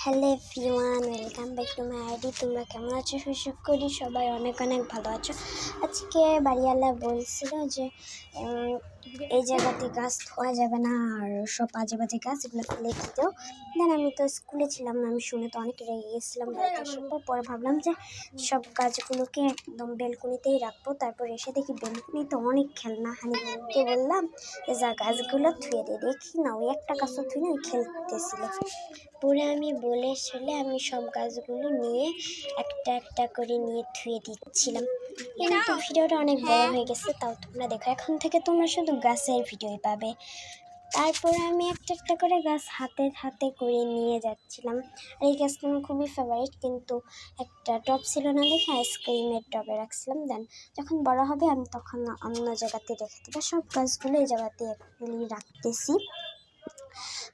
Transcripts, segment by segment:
Hello everyone, welcome back to my ID. তোমরা কেমন আছো? শৈশব করি সবাই অনেক অনেক ভালো আছো। আজকে বাড়িওয়ালা বলছিল যে এই জায়গাতে গাছ ধোয়া যাবে না, আর সব বাজে বাজে গাছ এগুলো ফেলে দিতেও। দেন আমি তো স্কুলে ছিলাম না, আমি শুনে তো অনেক রেগে গেছিলাম। বাড়িতে আসার পরে ভাবলাম যে সব গাছগুলোকে একদম বেলকুনিতেই রাখবো। তারপর এসে দেখি বেলকুনিতে অনেক খেলনা। হানিকে বললাম যে যা গাছগুলো ধুয়ে দিয়ে, দেখি না ওই একটা গাছও ধুয়ে ওই খেলতেছিল। পরে আমি বলে আমি সব গাছগুলো নিয়ে একটা একটা করে নিয়ে ধুয়ে দিচ্ছিলাম। কিন্তু ভিডিওটা অনেক বড় হয়ে গেছে, তাও তোমরা দেখো। এখন থেকে তোমরা শুধু গাছের ভিডিওই পাবে। তারপরে আমি একটা একটা করে গাছ হাতে হাতে করে নিয়ে যাচ্ছিলাম। আর এই গাছটা আমার খুবই ফেভারিট, কিন্তু একটা টব ছিল না দেখে আইসক্রিমের টবে রাখছিলাম। দেন যখন বড় হবে আমি তখন অন্য জায়গাতে রেখে দেবো। সব গাছগুলো এই জায়গাতে রাখতেছি,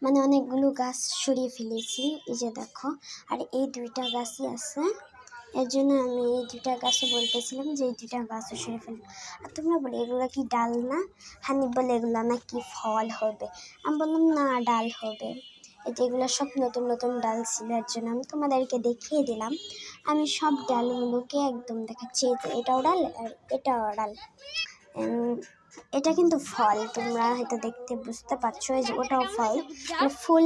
মানে অনেকগুলো গাছ সরিয়ে ফেলেছি, এই যে দেখো। আর এই দুইটা গাছই আছে, এর জন্য আমি এই দুইটা গাছও বলতেছিলাম যে এই দুইটা গাছও সরিয়ে ফেলবো। আর তোমরা বলে এগুলো কি ডাল না? হানিফ বলে এগুলো নাকি ফল হবে। আমি বললাম না, ডাল হবে। এগুলো সব নতুন নতুন ডাল ছিল, এর জন্য আমি তোমাদেরকে দেখিয়ে দিলাম। আমি সব ডালগুলোকে একদম দেখাচ্ছি, এটাও ডাল আর এটাও ডাল। এটা কিন্তু ফল, তোমরা হয়তো দেখতে বুঝতে পারছো। এই যে ওটাও ফল, ফুল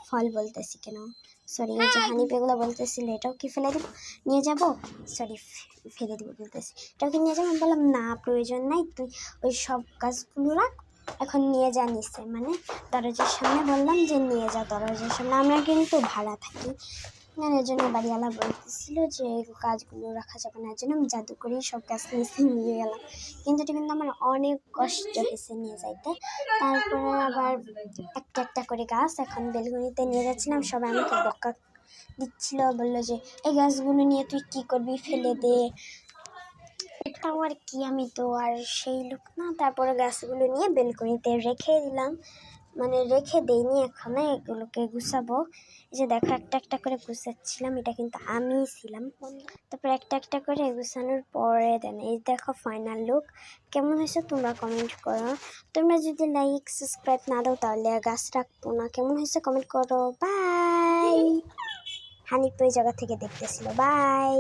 ফল বলতেছি কেন, সরি। ওই যে হানিফ এগুলো বলতেছিল এটাও কি ফেলে দিব, নিয়ে যাব, সরি ফেলে দিব বলতেছি। এটাও কি নিয়ে যাবো? আমি বললাম না, প্রয়োজন নাই, তুই ওই সব গাছগুলো রাখ, এখন নিয়ে যা নিচে, মানে দরজার সামনে বললাম যে নিয়ে যা দরজার সামনে। আমরা কিন্তু ভাড়া থাকি, এর জন্য বাড়িওয়ালা বলতেছিল যে গাছগুলো রাখা যাবে না, এর জন্য আমি জাদু করে সব গাছ নিচে নিয়ে গেলাম। কিন্তু এটা কিন্তু আমার অনেক কষ্ট হয়েছে নিয়ে যাইতে। তারপরে আবার একটা একটা করে গাছ এখন বেলকুনিতে নিয়ে যাচ্ছিলাম। সবাই আমাকে বকা দিচ্ছিল, বললো যে এই গাছগুলো নিয়ে তুই কি করবি, ফেলে দে। এটাও আর কি, আমি তো আর সেই লোক না। তারপরে গাছগুলো নিয়ে বেলকুনিতে রেখে দিলাম, মানে রেখে দেইনি, এখন এগুলোকে গুছাবো। এই যে দেখো একটা একটা করে গুছাচ্ছিলাম, এটা কিন্তু আমিই ছিলাম। তারপর একটা একটা করে গুছানোর পরে দেন এই দেখো ফাইনাল লুক। কেমন হয়েছে তোমরা কমেন্ট করো। তোমরা যদি লাইক সাবস্ক্রাইব না দাও তাহলে গাছ রাখবো না। কেমন হয়েছে কমেন্ট করো। বাই। হানিফ ওই জায়গা থেকে দেখতেছিল। বাই।